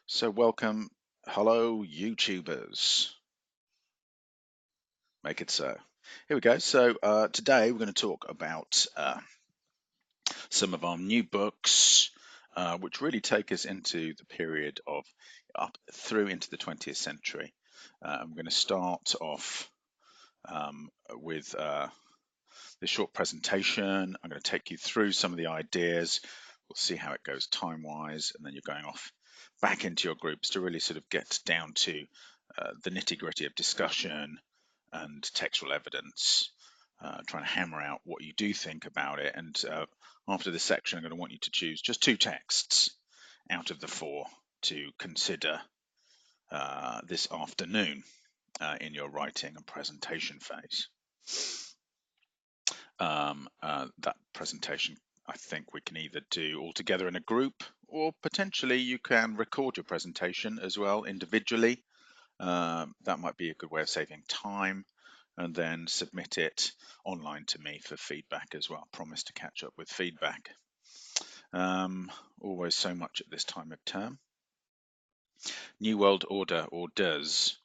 So welcome, hello YouTubers. Make it so. Here we go. So today we're going to talk about some of our new books, which really take us into the period of up through into the 20th century. I'm going to start off with this short presentation. I'm going to take you through some of the ideas. We'll see how it goes time-wise, and then you're going off back into your groups to really sort of get down to the nitty-gritty of discussion and textual evidence, trying to hammer out what you do think about it. And after this section, I'm going to want you to choose just two texts out of the four to consider this afternoon in your writing and presentation phase. That presentation, I think we can either do all together in a group, or potentially you can record your presentation as well individually. That might be a good way of saving time, and then submit it online to me for feedback as well. Promise to catch up with feedback. Always so much at this time of term. New World Order, or DOES.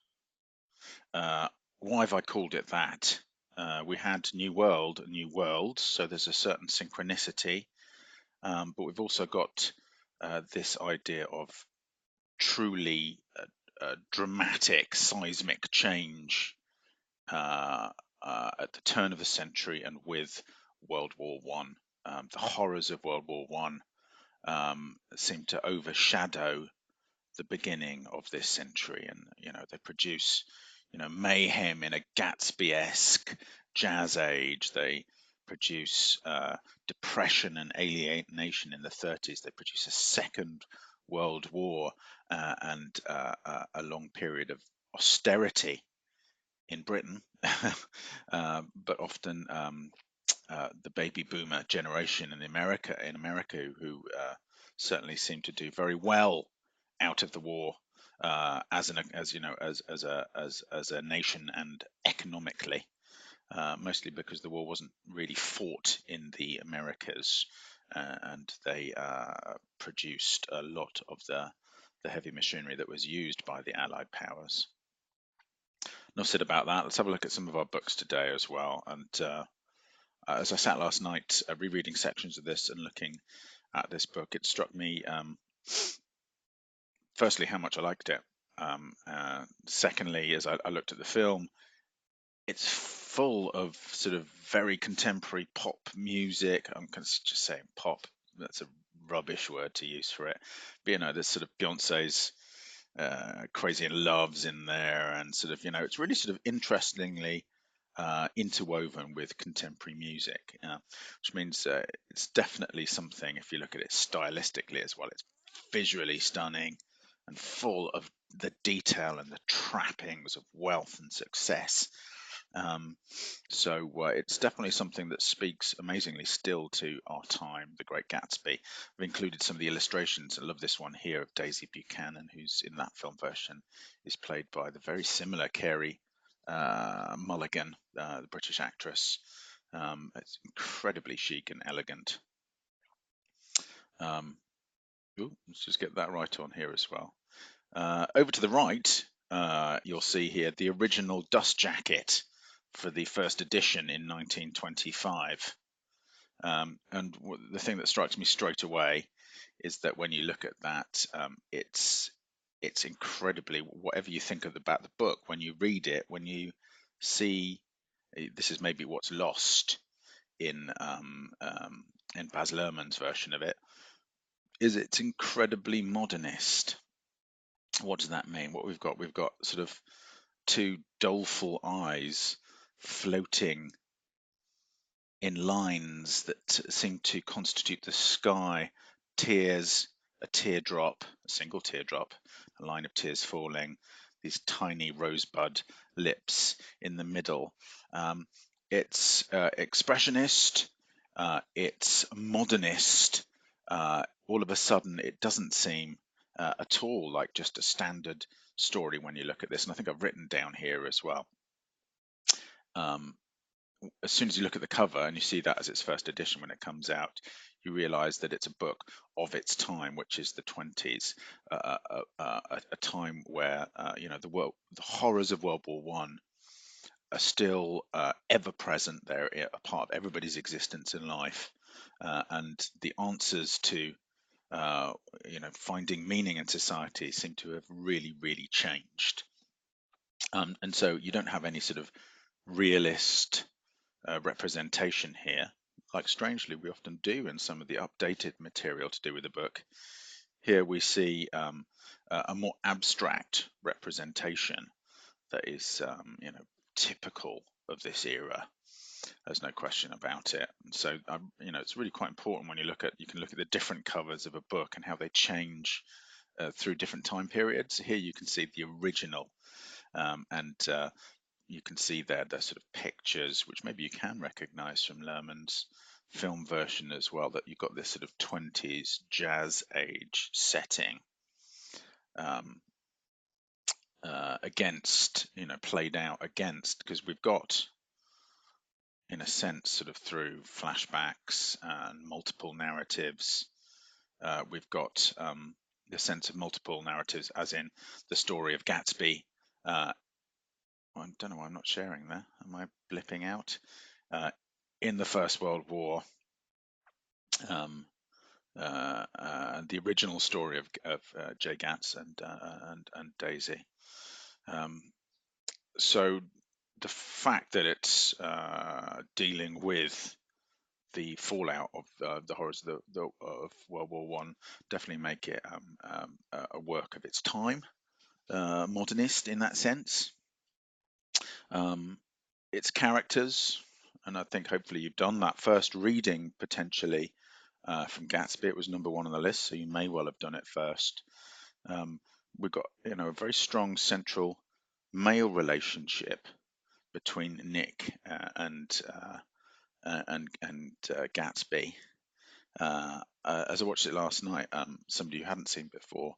Why have I called it that? We had New World, New World, so there's a certain synchronicity, but we've also got this idea of truly dramatic seismic change at the turn of the century and with World War One. The horrors of World War One seem to overshadow the beginning of this century, and they produce mayhem in a Gatsby-esque jazz age. They produce depression and alienation in the 30s. They produce a second world war and a long period of austerity in Britain, but often the baby boomer generation in America who certainly seem to do very well out of the war as a nation and economically, mostly because the war wasn't really fought in the Americas, and they produced a lot of the heavy machinery that was used by the Allied powers. Enough said about that. Let's have a look at some of our books today as well. And as I sat last night rereading sections of this and looking at this book, it struck me, firstly, how much I liked it. Secondly, as I looked at the film, it's full of sort of very contemporary pop music. I'm just saying pop. That's a rubbish word to use for it. But there's sort of Beyonce's Crazy in Love's in there, and sort of it's really sort of interestingly interwoven with contemporary music, which means it's definitely something. If you look at it stylistically as well, it's visually stunning and full of the detail and the trappings of wealth and success. So it's definitely something that speaks amazingly still to our time, The Great Gatsby. I've included some of the illustrations. I love this one here of Daisy Buchanan, who's in that film version, is played by the very similar Carey Mulligan, the British actress. It's incredibly chic and elegant. Let's just get that right on here as well. Over to the right, you'll see here the original dust jacket for the first edition in 1925. And the thing that strikes me straight away is that when you look at that, it's incredibly, whatever you think about the book, when you read it, when you see, this is maybe what's lost in Baz Luhrmann's version of it, is it's incredibly modernist. What does that mean? What we've got sort of two doleful eyes floating in lines that seem to constitute the sky, tears, a teardrop, a single teardrop, a line of tears falling, these tiny rosebud lips in the middle. It's expressionist, it's modernist. All of a sudden, it doesn't seem at all like just a standard story when you look at this. And I think I've written down here as well. As soon as you look at the cover and you see that as its first edition when it comes out, you realize that it's a book of its time, which is the 20s, a time where the horrors of World War One are still ever present. They're a part of everybody's existence in life, and the answers to uh, finding meaning in society seem to have really, really changed. And so you don't have any sort of realist representation here, like strangely we often do in some of the updated material to do with the book. Here we see a more abstract representation that is, typical of this era. There's no question about it. And so, it's really quite important when you can look at the different covers of a book and how they change through different time periods. Here you can see the original, and you can see there the sort of pictures, which maybe you can recognize from Lerman's film version as well, that you've got this sort of 20s jazz age setting, um, against, played out against, because we've got, in a sense, sort of through flashbacks and multiple narratives, we've got the sense of multiple narratives, as in the story of Gatsby. I don't know why I'm not sharing there. Am I blipping out? In the First World War, um, the original story of Jay Gats and Daisy. So the fact that it's dealing with the fallout of the horrors of World War One definitely make it a work of its time, modernist in that sense. Its characters, and I think hopefully you've done that first reading potentially from Gatsby. It was number one on the list, so you may well have done it first. We've got a very strong central male relationship between Nick and Gatsby. As I watched it last night, somebody who hadn't seen before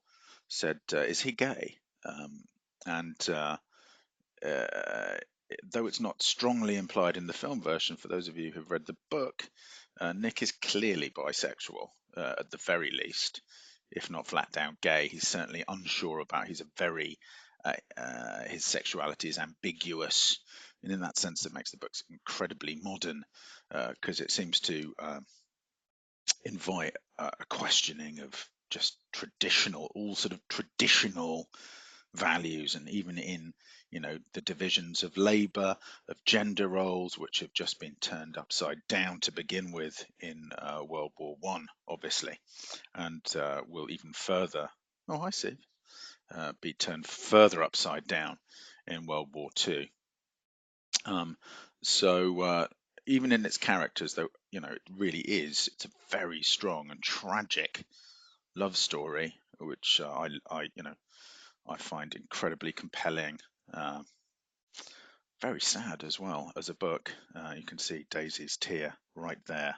said, "Is he gay?" And uh, though it's not strongly implied in the film version, for those of you who've read the book, Nick is clearly bisexual, at the very least, if not flat down gay. He's certainly unsure about. He's a very his sexuality is ambiguous, and in that sense, that makes the books incredibly modern, because it seems to invite a questioning of just all sort of traditional values, and even in the divisions of labor, of gender roles, which have just been turned upside down to begin with in World War One, obviously, and will even further, oh I see, be turned further upside down in World War Two. So even in its characters, though, it really it's a very strong and tragic love story, which I find incredibly compelling. Very sad as well as a book. You can see Daisy's tear right there,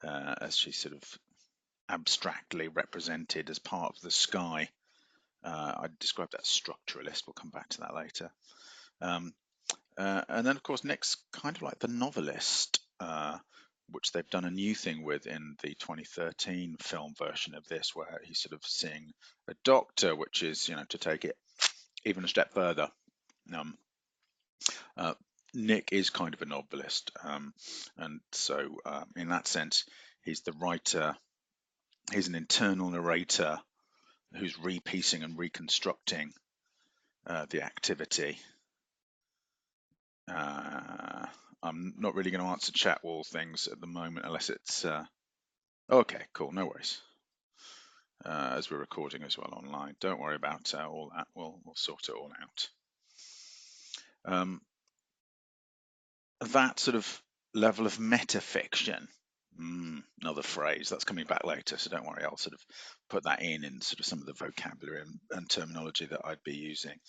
as she's sort of abstractly represented as part of the sky. I'd describe that as structuralist. We'll come back to that later. And then, of course, Nick's kind of like the novelist, which they've done a new thing with in the 2013 film version of this, where he's sort of seeing a doctor, which is, to take it even a step further. Nick is kind of a novelist, and so in that sense, he's the writer. He's an internal narrator who's repiecing and reconstructing the activity. I'm not really going to answer chat wall things at the moment unless it's okay, cool, no worries. As we're recording as well online, don't worry about all that. We'll sort it all out. That sort of level of metafiction, another phrase that's coming back later, so don't worry, I'll sort of put that in sort of some of the vocabulary and terminology that I'd be using.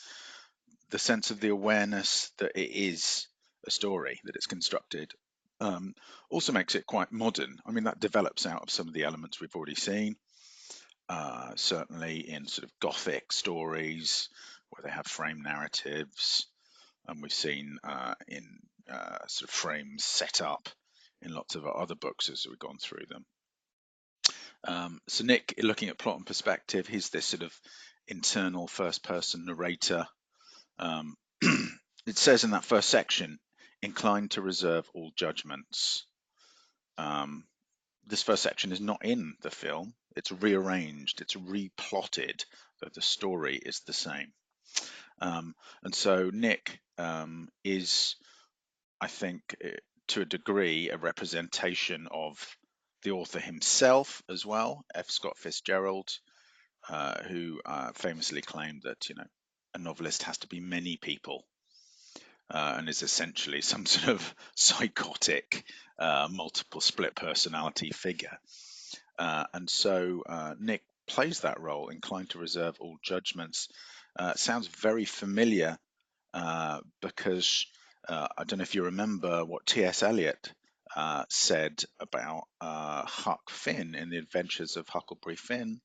The sense of the awareness that it is a story, that it's constructed, also makes it quite modern. I mean, that develops out of some of the elements we've already seen, certainly in sort of Gothic stories where they have frame narratives, and we've seen in sort of frames set up in lots of other books as we've gone through them. So Nick, looking at plot and perspective, he's this sort of internal first-person narrator. Um, it says in that first section, inclined to reserve all judgments. Um, this first section is not in the film. It's rearranged, it's replotted, but the story is the same. And so Nick is, I think, to a degree, a representation of the author himself as well, F. Scott Fitzgerald, who famously claimed that, a novelist has to be many people, and is essentially some sort of psychotic, multiple split personality figure. And so Nick plays that role, inclined to reserve all judgments. Sounds very familiar because I don't know if you remember what T.S. Eliot said about Huck Finn in The Adventures of Huckleberry Finn.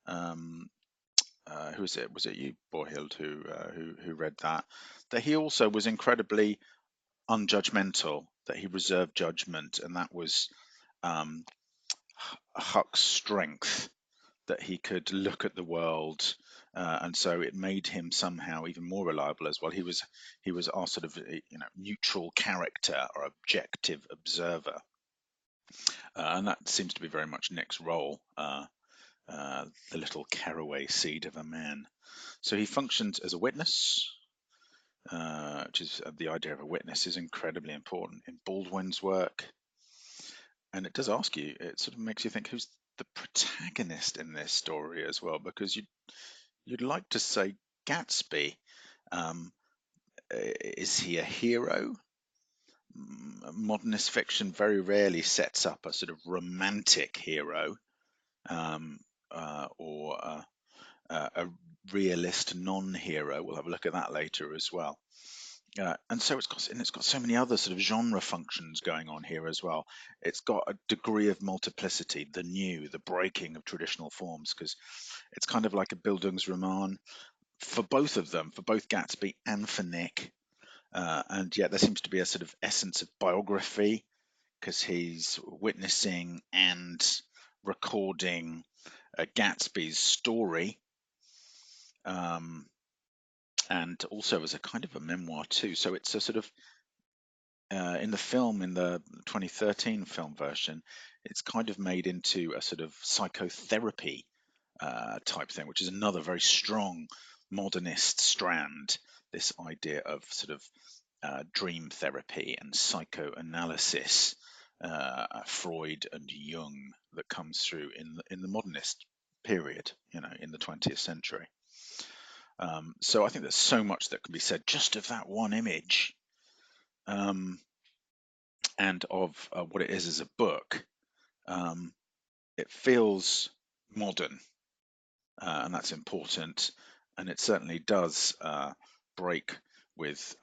Who was it? Was it you, Borhild, who read that? That he also was incredibly unjudgmental. That he reserved judgment, and that was um, Huck's strength. That he could look at the world, and so it made him somehow even more reliable as well. He was our sort of neutral character or objective observer, and that seems to be very much Nick's role. The little caraway seed of a man. So he functions as a witness, which is the idea of a witness is incredibly important in Baldwin's work. And it does ask you, it sort of makes you think who's the protagonist in this story as well, because you'd like to say Gatsby. Um, is he a hero? Modernist fiction very rarely sets up a sort of romantic hero, or a realist non-hero. We'll have a look at that later as well. And so it's got so many other sort of genre functions going on here as well. It's got a degree of multiplicity, the new, the breaking of traditional forms, because it's kind of like a Bildungsroman for both of them, for both Gatsby and for Nick. And yet there seems to be a sort of essence of biography because he's witnessing and recording Gatsby's story, and also as a kind of a memoir too. So it's a sort of in the film, in the 2013 film version, it's kind of made into a sort of psychotherapy type thing, which is another very strong modernist strand. This idea of sort of dream therapy and psychoanalysis, Freud and Jung, that comes through in the modernist period, in the 20th century. So I think there's so much that can be said just of that one image, and of what it is as a book. It feels modern, and that's important. And it certainly does break with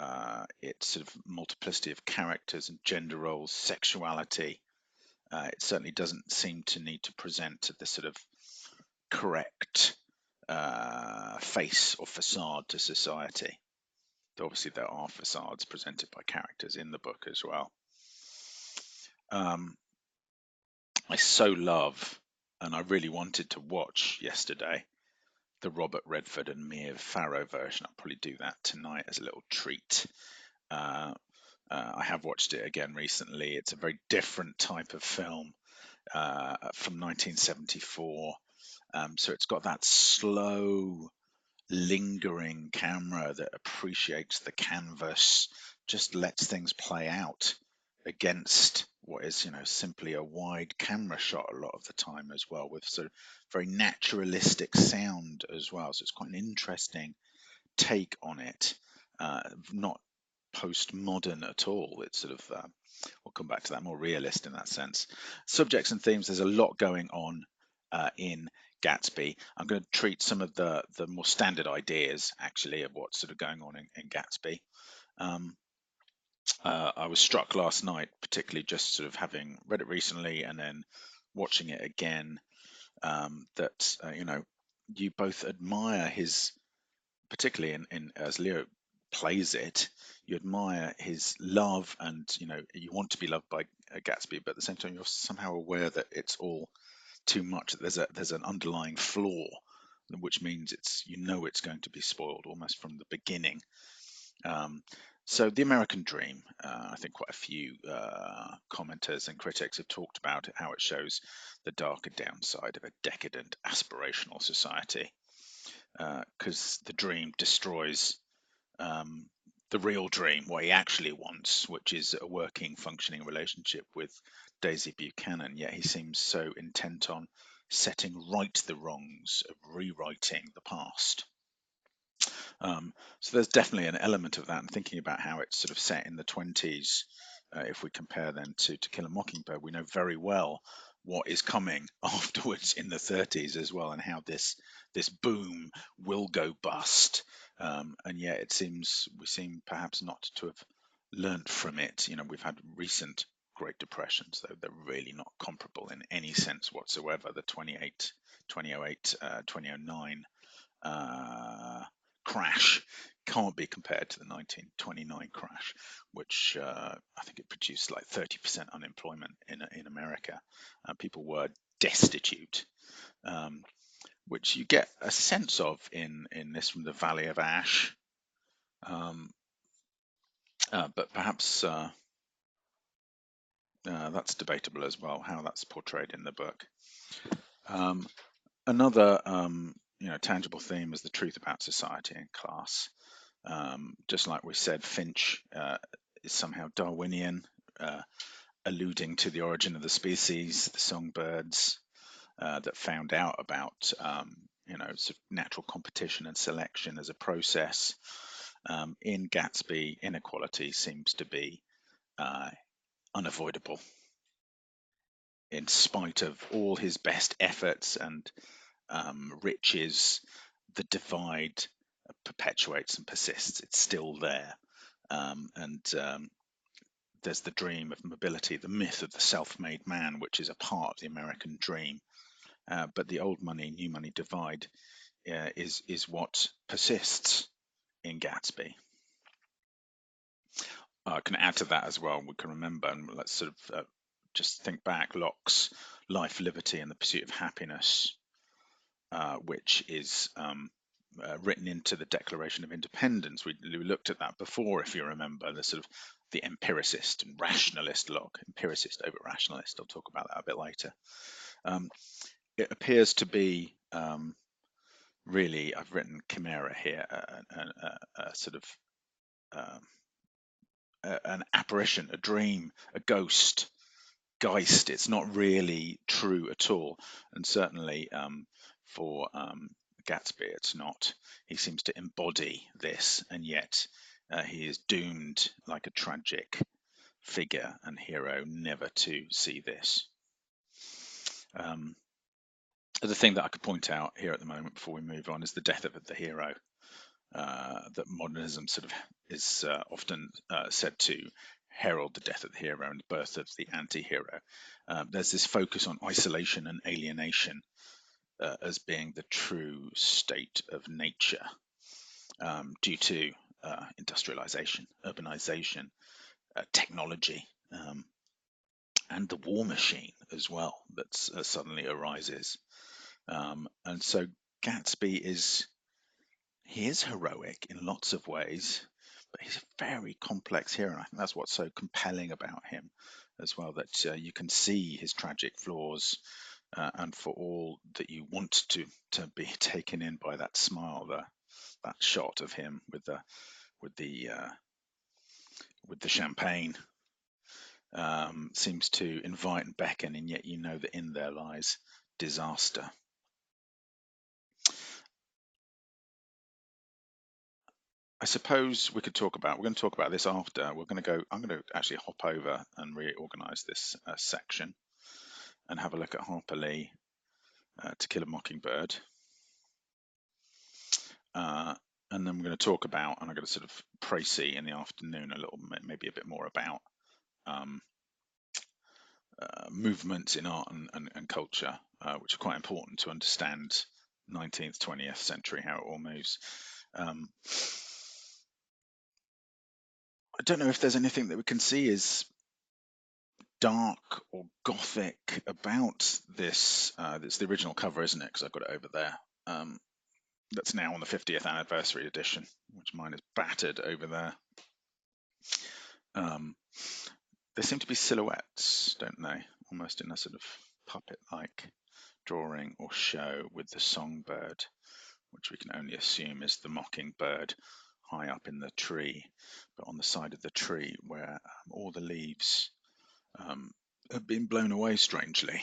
its sort of multiplicity of characters and gender roles, sexuality. It certainly doesn't seem to need to present this sort of correct face or facade to society. Obviously, there are facades presented by characters in the book as well. I so love, and I really wanted to watch yesterday, the Robert Redford and Mia Farrow version. I'll probably do that tonight as a little treat. I have watched it again recently. It's a very different type of film from 1974. So it's got that slow, lingering camera that appreciates the canvas, just lets things play out against what is, simply a wide camera shot a lot of the time as well, with sort of very naturalistic sound as well. So it's quite an interesting take on it, not postmodern at all. It's sort of, we'll come back to that, more realist in that sense. Subjects and themes, there's a lot going on in Gatsby. I'm going to treat some of the more standard ideas actually of what's sort of going on in Gatsby. I was struck last night, particularly just sort of having read it recently and then watching it again, that you both admire his, particularly in as Leo plays it, you admire his love, and you want to be loved by Gatsby, but at the same time you're somehow aware that it's all too much. There's an underlying flaw, which means it's going to be spoiled almost from the beginning. Um, so the American Dream, I think quite a few commenters and critics have talked about it, how it shows the darker downside of a decadent aspirational society, because the dream destroys um, the real dream, what he actually wants, which is a working, functioning relationship with Daisy Buchanan. Yet he seems so intent on setting right the wrongs of rewriting the past. So there's definitely an element of that, and thinking about how it's sort of set in the 20s. If we compare then to Kill a Mockingbird, we know very well what is coming afterwards in the 30s as well, and how this boom will go bust. And yet we seem perhaps not to have learnt from it. You know, we've had recent Great Depressions, though they're really not comparable in any sense whatsoever. The 2008, 2009 crash can't be compared to the 1929 crash, which I think it produced like 30% unemployment in America. People were destitute, um, which you get a sense of in this from the Valley of Ash, um, but perhaps that's debatable as well, how that's portrayed in the book. Um, Another tangible theme is the truth about society and class. Just like we said, Finch is somehow Darwinian, alluding to the origin of the species, the songbirds that found out about sort of natural competition and selection as a process. In Gatsby, inequality seems to be unavoidable, in spite of all his best efforts and riches. The divide perpetuates and persists. It's still there. And there's the dream of mobility, the myth of the self-made man, which is a part of the American dream. But the old money, new money divide is what persists in Gatsby. I can add to that as well. We can remember, and let's sort of just think back. Locke's life, liberty, and the pursuit of happiness, which is written into the Declaration of Independence. We looked at that before, if you remember, the sort of the empiricist and rationalist Locke, empiricist over rationalist. I'll talk about that a bit later. It appears to be really, I've written chimera here, a sort of an apparition, a dream, a ghost, Geist. It's not really true at all, and certainly for Gatsby, it's not. He seems to embody this, and yet he is doomed, like a tragic figure and hero, never to see this. The thing that I could point out here at the moment before we move on is the death of the hero. That modernism sort of is often said to herald the death of the hero and the birth of the anti-hero. There's this focus on isolation and alienation as being the true state of nature due to industrialization, urbanization, technology, and the war machine as well that suddenly arises. And so Gatsby is heroic in lots of ways, but he's a very complex hero, and I think that's what's so compelling about him as well, that you can see his tragic flaws, and for all that you want to be taken in by that smile, that shot of him with the champagne, seems to invite and beckon, and yet you know that in there lies disaster. I suppose we're going to talk about this after. I'm going to actually hop over and reorganize this section and have a look at Harper Lee, To Kill a Mockingbird. And then we're going to talk about, and I'm going to sort of précis in the afternoon a little, maybe a bit more about movements in art and culture, which are quite important to understand 19th, 20th century, how it all moves. I don't know if there's anything that we can see is dark or gothic about this. It's the original cover, isn't it? Because I've got it over there. That's now on the 50th anniversary edition, which mine is battered over there. There seem to be silhouettes, don't they? Almost in a sort of puppet-like drawing or show with the songbird, which we can only assume is the mockingbird high up in the tree, but on the side of the tree where all the leaves have been blown away strangely.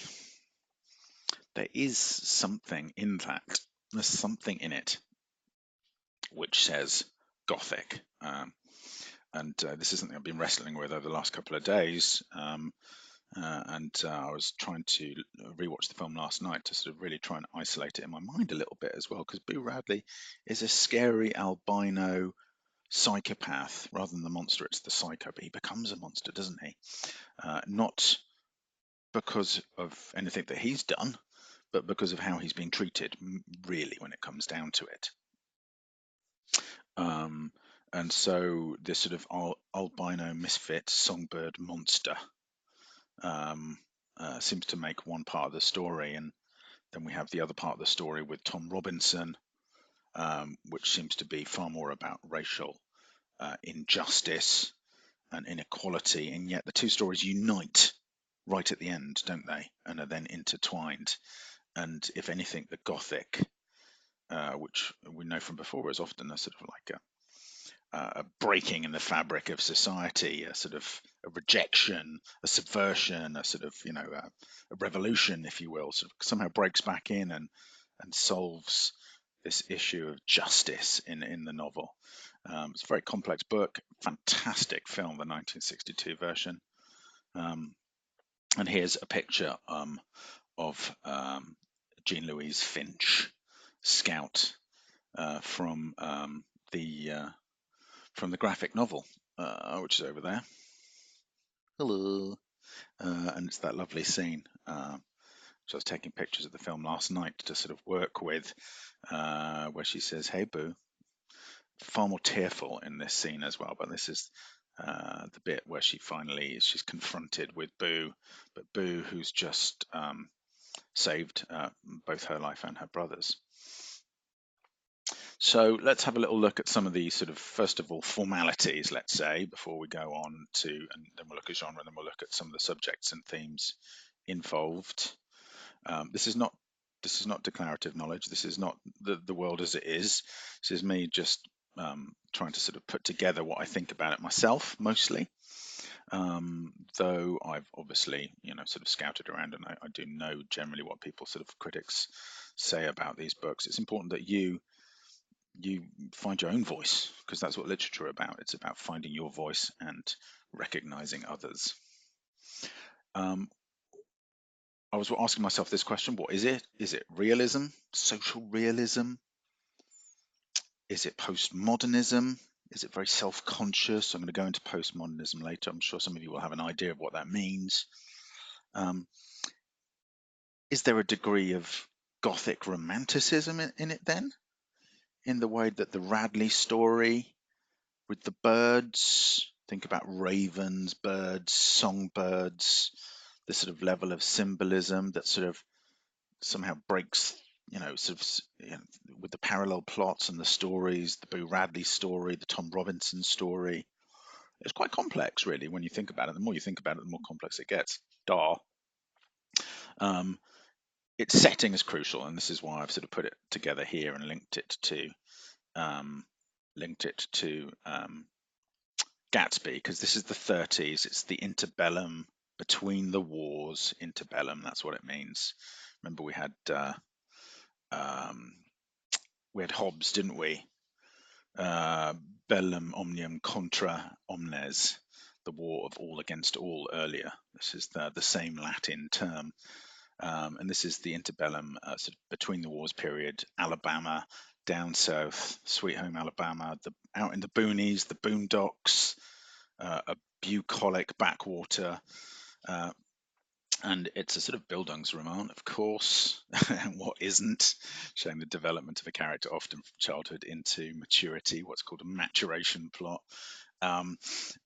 There is something in that. There's something in it which says Gothic. And this is something I've been wrestling with over the last couple of days. I was trying to rewatch the film last night to sort of really try and isolate it in my mind a little bit as well, because Boo Radley is a scary albino psychopath. Rather than the monster, it's the psycho, but he becomes a monster, doesn't he? Not because of anything that he's done, but because of how he's been treated, really, when it comes down to it. And so this sort of albino misfit songbird monster seems to make one part of the story, and then we have the other part of the story with Tom Robinson, which seems to be far more about racial injustice and inequality, and yet the two stories unite right at the end, don't they? And are then intertwined. And if anything, the Gothic, which we know from before, is often a sort of like a breaking in the fabric of society, a sort of a rejection, a subversion, a sort of a revolution, if you will, sort of somehow breaks back in and solves this issue of justice in the novel. It's a very complex book, fantastic film, the 1962 version. And here's a picture of Jean Louise Finch, Scout, from the graphic novel, which is over there. Hello. And it's that lovely scene. So I was taking pictures of the film last night to sort of work with, where she says, "Hey, Boo." Far more tearful in this scene as well, but this is the bit where she's confronted with Boo, but Boo, who's just saved both her life and her brother's. So let's have a little look at some of the sort of, first of all, formalities, let's say, before we go on to, and then we'll look at genre, and then we'll look at some of the subjects and themes involved. This is not declarative knowledge. This is not the world as it is. This is me just trying to sort of put together what I think about it myself, mostly. Though I've obviously, sort of scouted around, and I do know generally what people, sort of critics, say about these books. It's important that you find your own voice, because that's what literature is about. It's about finding your voice and recognizing others. I was asking myself this question: what is it? Is it realism, social realism? Is it postmodernism? Is it very self-conscious? I'm going to go into postmodernism later. I'm sure some of you will have an idea of what that means. Is there a degree of Gothic romanticism in it then? In the way that the Radley story with the birds, think about ravens, birds, songbirds, the sort of level of symbolism that sort of somehow breaks, with the parallel plots and the stories, the Boo Radley story, the Tom Robinson story. It's quite complex, really, when you think about it. The more you think about it, the more complex it gets. Its setting is crucial, and this is why I've sort of put it together here and linked it to Gatsby, because this is the 30s. It's the interbellum, between the wars, interbellum. That's what it means. Remember, we had Hobbes, didn't we? Bellum omnium contra omnes, the war of all against all, earlier. This is the same Latin term. And this is the interbellum, sort of between the wars period, Alabama, down south, sweet home Alabama, out in the boonies, the boondocks, a bucolic backwater, and it's a sort of Bildungsroman, of course. What isn't? Showing the development of a character often from childhood into maturity, what's called a maturation plot.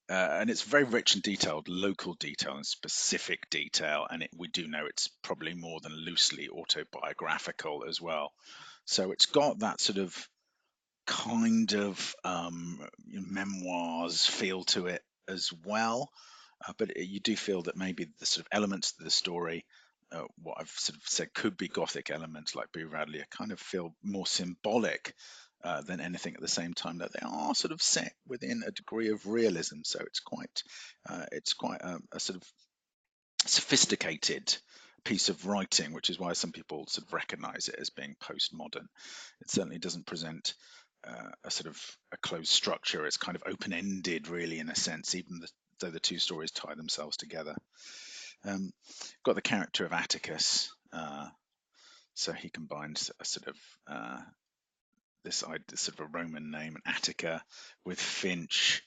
and it's very rich and detailed, local detail and specific detail, and we do know it's probably more than loosely autobiographical as well. So it's got that sort of kind of memoirs feel to it as well. But you do feel that maybe the sort of elements of the story, what I've sort of said could be Gothic elements like Boo Radley, I kind of feel more symbolic than anything at the same time, that they are sort of set within a degree of realism. So it's quite a sort of sophisticated piece of writing, which is why some people sort of recognize it as being postmodern. It certainly doesn't present a sort of a closed structure. It's kind of open-ended, really, in a sense, even though the two stories tie themselves together. Got the character of Atticus, so he combines a sort of this sort of a Roman name, Attica, with Finch.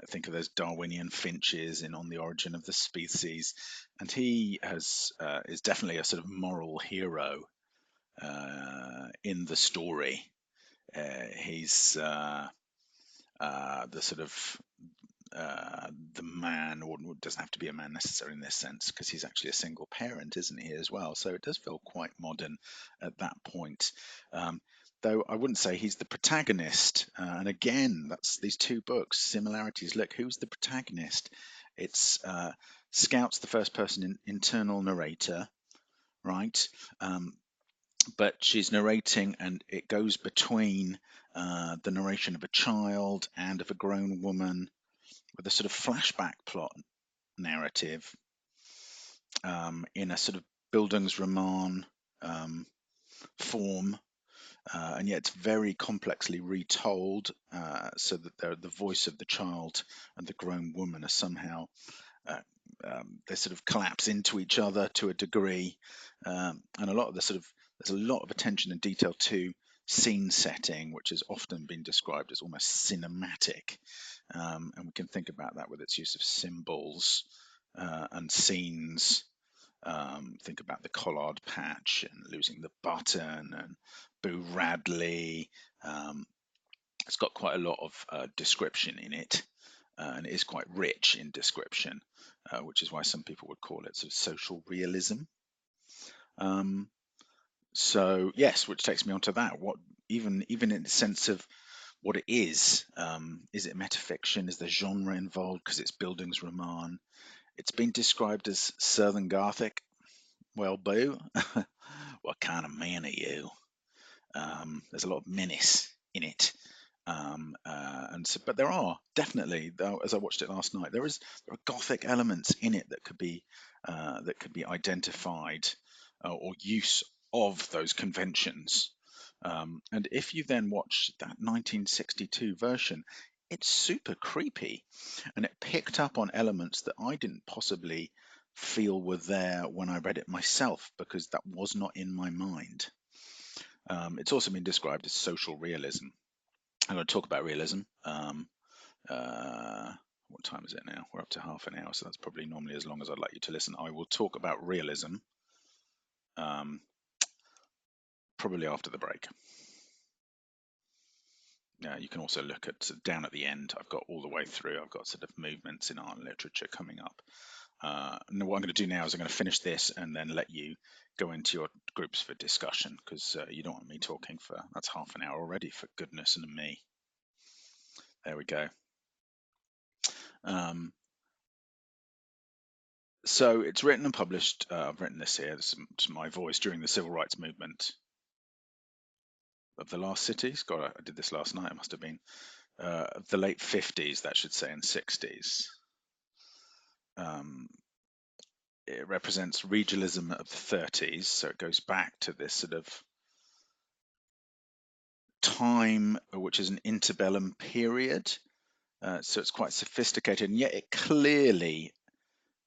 Think of those Darwinian finches in On the Origin of the Species, and he is definitely a sort of moral hero in the story. He's the sort of the man, or doesn't have to be a man necessarily in this sense, because he's actually a single parent, isn't he, as well? So it does feel quite modern at that point. Though I wouldn't say he's the protagonist. And again, that's these two books, similarities. Look, who's the protagonist? It's Scout's the first person internal narrator, right? But she's narrating, and it goes between the narration of a child and of a grown woman, with a sort of flashback plot narrative in a sort of Bildungsroman form, and yet it's very complexly retold, so that the voice of the child and the grown woman are somehow they sort of collapse into each other to a degree, and a lot of the sort of there's a lot of attention and detail to scene setting, which has often been described as almost cinematic, and we can think about that with its use of symbols and scenes. Think about the collard patch and losing the button and Boo Radley. It's got quite a lot of description in it, and it is quite rich in description, which is why some people would call it sort of social realism. So yes, which takes me on to that. What even in the sense of what it is it metafiction? Is there genre involved because it's Bildungsroman? It's been described as Southern Gothic. Well, Boo, what kind of man are you? There's a lot of menace in it, and so, but there are definitely, though, as I watched it last night, there are Gothic elements in it that could be identified, or use of those conventions. And if you then watch that 1962 version, it's super creepy, and it picked up on elements that I didn't possibly feel were there when I read it myself, because that was not in my mind. It's also been described as social realism. I'm going to talk about realism. What time is it now? We're up to half an hour, so that's probably normally as long as I'd like you to listen. I will talk about realism probably after the break. You can also look at down at the end. I've got all the way through. I've got sort of movements in art and literature coming up. And what I'm going to do now is I'm going to finish this and then let you go into your groups for discussion, because you don't want me talking for, that's half an hour already, for goodness and me. There we go. So it's written and published. I've written this here. This is my voice during the civil rights movement of the last cities. God, I did this last night. It must have been the late 50s, that should say, and 60s. It represents regionalism of the 30s, so it goes back to this sort of time, which is an interbellum period. So it's quite sophisticated, and yet it clearly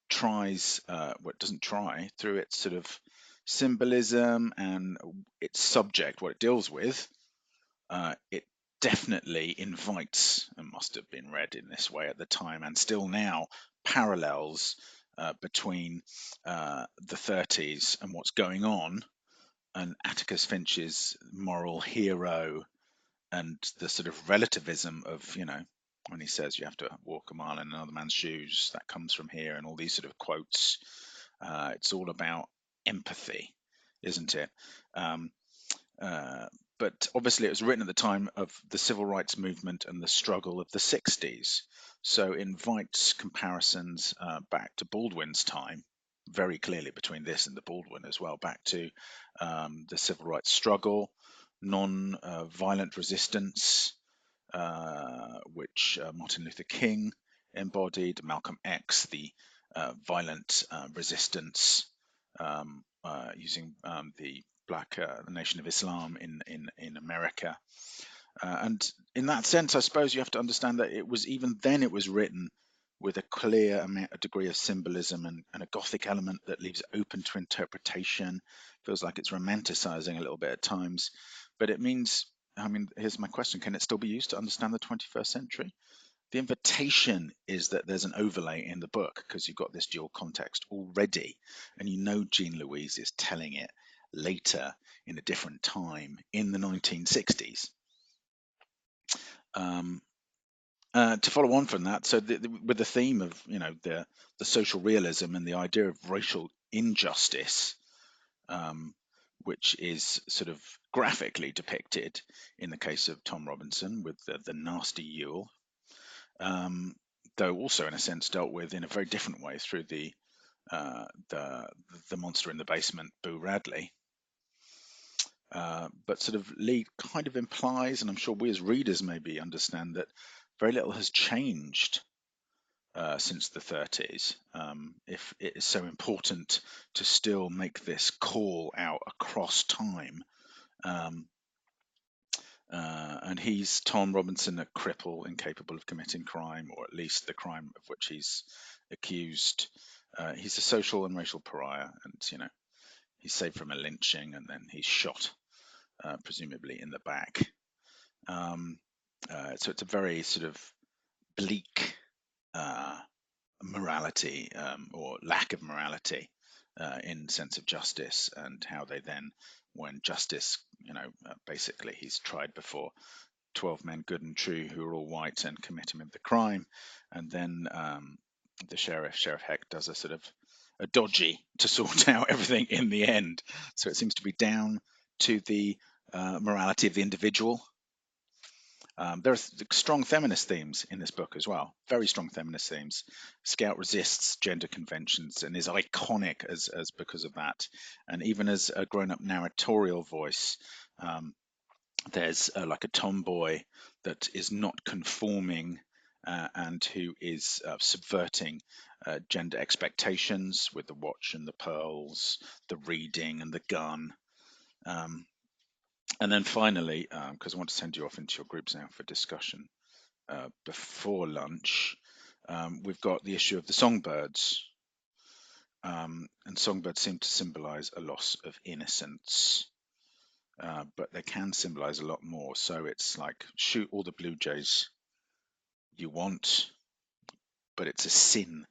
tries, well, it doesn't try, through its sort of symbolism and its subject, what it deals with, it definitely invites, and must have been read in this way at the time and still now, parallels between the 30s and what's going on, and Atticus Finch's moral hero, and the sort of relativism of, when he says you have to walk a mile in another man's shoes, that comes from here, and all these sort of quotes. It's all about empathy, isn't it? Um, uh, but obviously, it was written at the time of the civil rights movement and the struggle of the 60s. So it invites comparisons back to Baldwin's time, very clearly between this and the Baldwin as well, back to the civil rights struggle, non-violent resistance, which Martin Luther King embodied, Malcolm X, the violent resistance using the Black Nation of Islam in America. And in that sense, I suppose you have to understand that it was even then it was written with a clear a degree of symbolism and a Gothic element that leaves it open to interpretation. Feels like it's romanticizing a little bit at times, but it means. I mean, here's my question: can it still be used to understand the 21st century? The invitation is that there's an overlay in the book because you've got this dual context already, and you know Jean Louise is telling it later in a different time in the 1960s. Um, to follow on from that, so with the theme of the social realism and the idea of racial injustice, um, which is sort of graphically depicted in the case of Tom Robinson with the nasty Yule, though also in a sense dealt with in a very different way through uh, the the monster in the basement, Boo Radley. But sort of Lee kind of implies, and I'm sure we as readers maybe understand that very little has changed since the 30s. If it is so important to still make this call out across time. Um, and he's Tom Robinson, a cripple incapable of committing crime, or at least the crime of which he's accused. He's a social and racial pariah, and he's saved from a lynching, and then he's shot, presumably in the back. So it's a very sort of bleak morality or lack of morality in sense of justice, and how they then, when justice, basically he's tried before 12 men, good and true, who are all white and commit him of the crime, and then the Sheriff Heck, does a sort of a dodgy to sort out everything in the end. So it seems to be down to the morality of the individual. There are strong feminist themes in this book as well, very strong feminist themes. Scout resists gender conventions and is iconic as because of that. And even as a grown-up narratorial voice, there's like a tomboy that is not conforming and who is subverting gender expectations with the watch and the pearls, the reading and the gun. And then finally, because I want to send you off into your groups now for discussion before lunch, we've got the issue of the songbirds. And songbirds seem to symbolize a loss of innocence. But they can symbolize a lot more. So it's like shoot all the blue jays you want, but it's a sin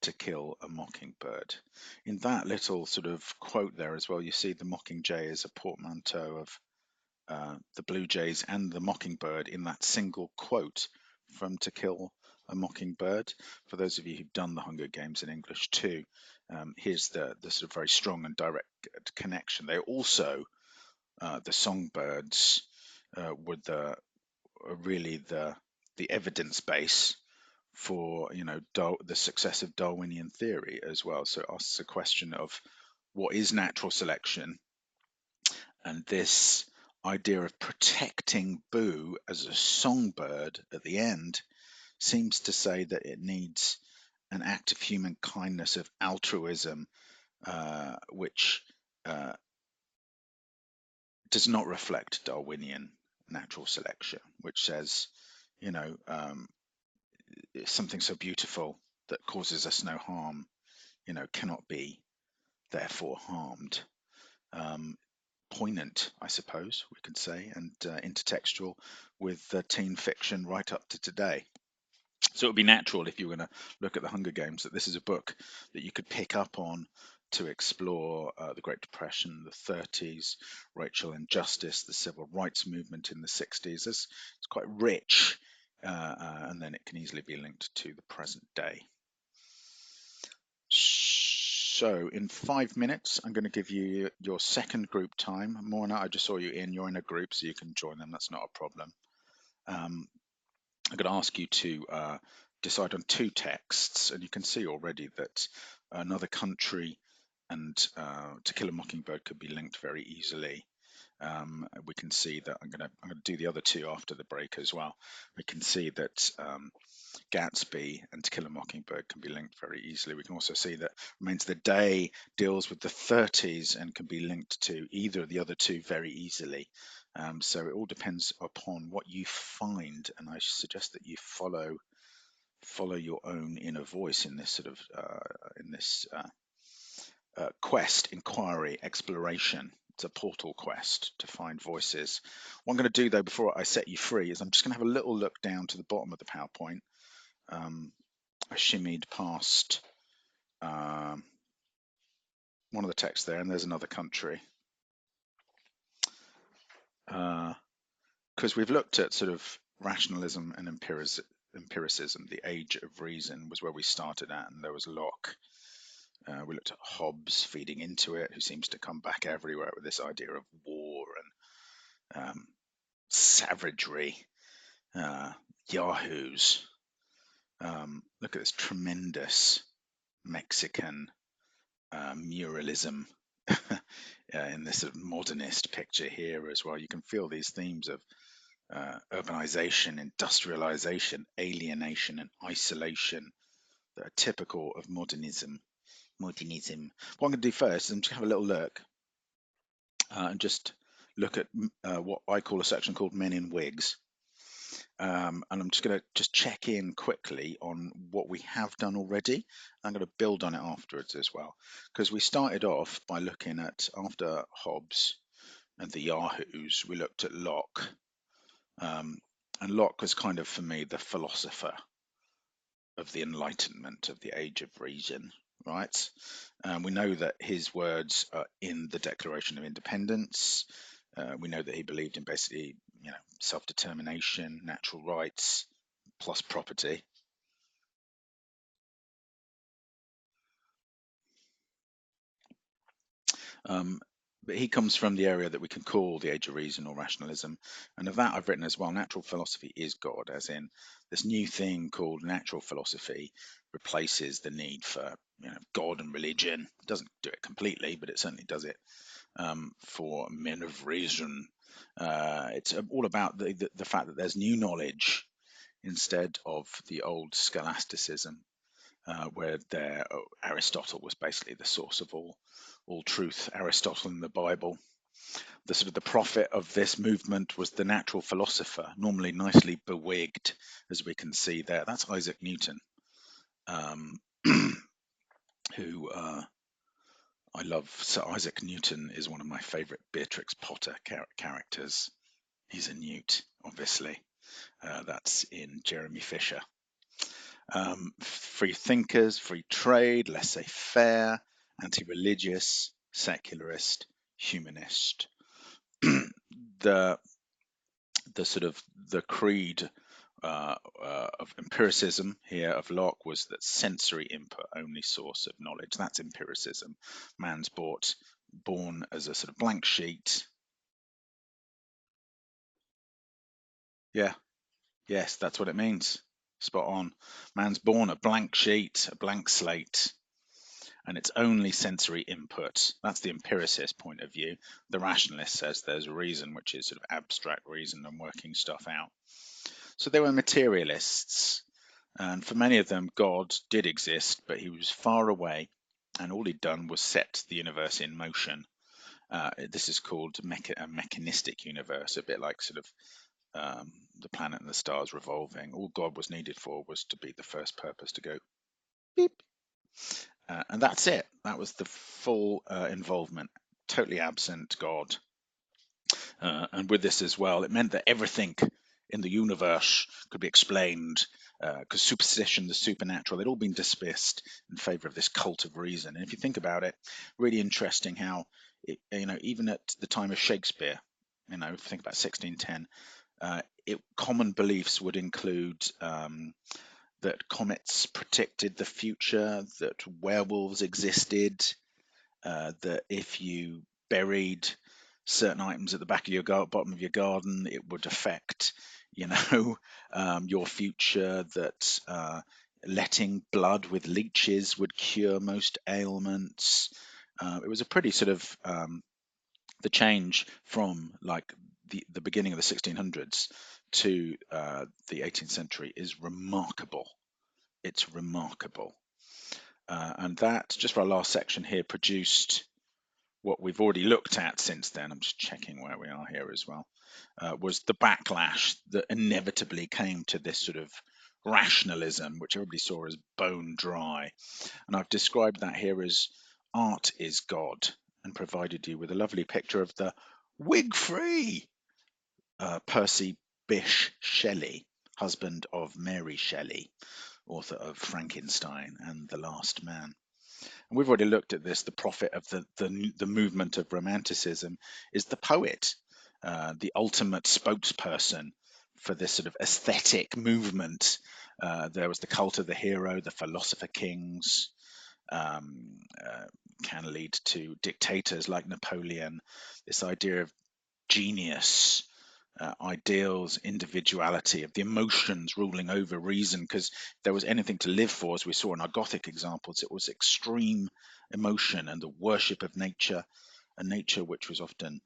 to kill a mockingbird. In that little sort of quote there as well, you see the mockingjay is a portmanteau of the blue jays and the mockingbird in that single quote from To Kill a Mockingbird. For those of you who've done the Hunger Games in English too, here's the sort of very strong and direct connection. They also the songbirds were really the evidence base for the success of Darwinian theory as well. So it asks a question of what is natural selection, and this idea of protecting Boo as a songbird at the end seems to say that it needs an act of human kindness, of altruism, which does not reflect Darwinian natural selection, which says, you know, um, something so beautiful that causes us no harm, cannot be therefore harmed. Poignant, I suppose we could say, and intertextual with teen fiction right up to today. So it would be natural, if you were going to look at the Hunger Games, that this is a book that you could pick up on to explore the Great Depression, the 30s, racial injustice, the civil rights movement in the 60s. It's quite rich and then it can easily be linked to the present day. So in 5 minutes, I'm going to give you your second group time. Morna, I just saw you in. You're in a group, so you can join them. That's not a problem. I'm going to ask you to decide on 2 texts, and you can see already that Another Country and To Kill a Mockingbird could be linked very easily. We can see that I'm going to do the other 2 after the break as well. We can see that Gatsby and To Kill a Mockingbird can be linked very easily. We can also see that Remains of the Day deals with the 30s and can be linked to either of the other 2 very easily. So it all depends upon what you find, and I suggest that you follow your own inner voice in this sort of quest, inquiry, exploration. It's a portal quest to find voices. What I'm going to do though, before I set you free, is I'm just going to have a little look down to the bottom of the PowerPoint. I shimmied past one of the texts there, and there's Another Country. Because we've looked at sort of rationalism and empiricism. The Age of Reason was where we started at, and there was Locke. We looked at Hobbes feeding into it, who seems to come back everywhere with this idea of war and savagery, yahoos. Look at this tremendous Mexican muralism in this sort of modernist picture here as well. You can feel these themes of urbanization, industrialization, alienation, and isolation that are typical of modernism. What I'm going to do first is I'm just have a little look and just look at what I call a section called Men in Wigs. And I'm just going to just check in quickly on what we have done already. I'm going to build on it afterwards as well, because we started off by looking at, after Hobbes and the Yahoos, we looked at Locke. And Locke was kind of, for me, the philosopher of the Enlightenment, of the Age of Reason, right? We know that his words are in the Declaration of Independence. We know that he believed in basically, self-determination, natural rights, plus property. But he comes from the area that we can call the Age of Reason or Rationalism. And of that I've written as well, natural philosophy is God, as in this new thing called natural philosophy replaces the need for God and religion. It doesn't do it completely, but it certainly does it for men of reason. It's all about the fact that there's new knowledge instead of the old scholasticism, where Aristotle was basically the source of all truth. Aristotle in the Bible. The sort of the prophet of this movement was the natural philosopher, normally nicely bewigged, as we can see there. That's Isaac Newton, who I love. So Isaac Newton is one of my favorite Beatrix Potter characters. He's a newt, obviously. That's in Jeremy Fisher. Free thinkers, free trade, laissez-faire, anti-religious, secularist, humanist. the sort of the creed of empiricism here of Locke was that sensory input only source of knowledge. That's empiricism. Man's born as a sort of blank sheet. Yeah, yes, that's what it means. Spot on. Man's born a blank sheet, a blank slate, and it's only sensory input. That's the empiricist point of view. The rationalist says there's a reason, which is sort of abstract reason and working stuff out. So they were materialists, and for many of them, God did exist, but he was far away, and all he'd done was set the universe in motion. This is called a mechanistic universe, a bit like sort of the planet and the stars revolving. All God was needed for was to be the first purpose to go beep. And that's it. That was the full involvement, totally absent God. And with this as well, it meant that everything in the universe could be explained, because superstition, the supernatural, they'd all been dismissed in favor of this cult of reason. And if you think about it, really interesting how, even at the time of Shakespeare, if you think about 1610, common beliefs would include that comets predicted the future, that werewolves existed, that if you buried certain items at the back of your bottom of your garden, it would affect, you know, your future. That letting blood with leeches would cure most ailments. It was a pretty sort of the change from like the beginning of the 1600s to the 18th century is remarkable. It's remarkable. And that, just for our last section here, produced what we've already looked at since then. I'm just checking where we are here as well. Was the backlash that inevitably came to this sort of rationalism, which everybody saw as bone dry. And I've described that here as art is God, and provided you with a lovely picture of the wig-free Percy Bysshe Shelley, husband of Mary Shelley, author of Frankenstein and The Last Man. And we've already looked at this. The prophet of the movement of Romanticism is the poet, the ultimate spokesperson for this sort of aesthetic movement. There was the cult of the hero, the philosopher kings, can lead to dictators like Napoleon. This idea of genius, ideals, individuality, of the emotions ruling over reason, because if there was anything to live for, as we saw in our Gothic examples, it was extreme emotion and the worship of nature, a nature which was often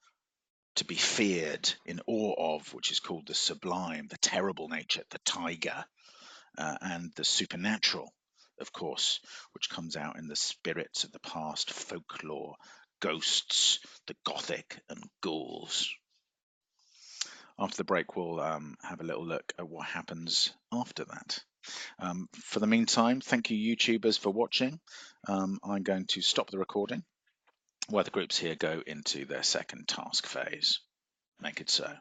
to be feared, in awe of, which is called the sublime, the terrible nature, the tiger, and the supernatural, of course, which comes out in the spirits of the past, folklore, ghosts, the Gothic, and ghouls. After the break, we'll have a little look at what happens after that. For the meantime, thank you, YouTubers, for watching. I'm going to stop the recording while the groups here go into their second task phase. Make it so.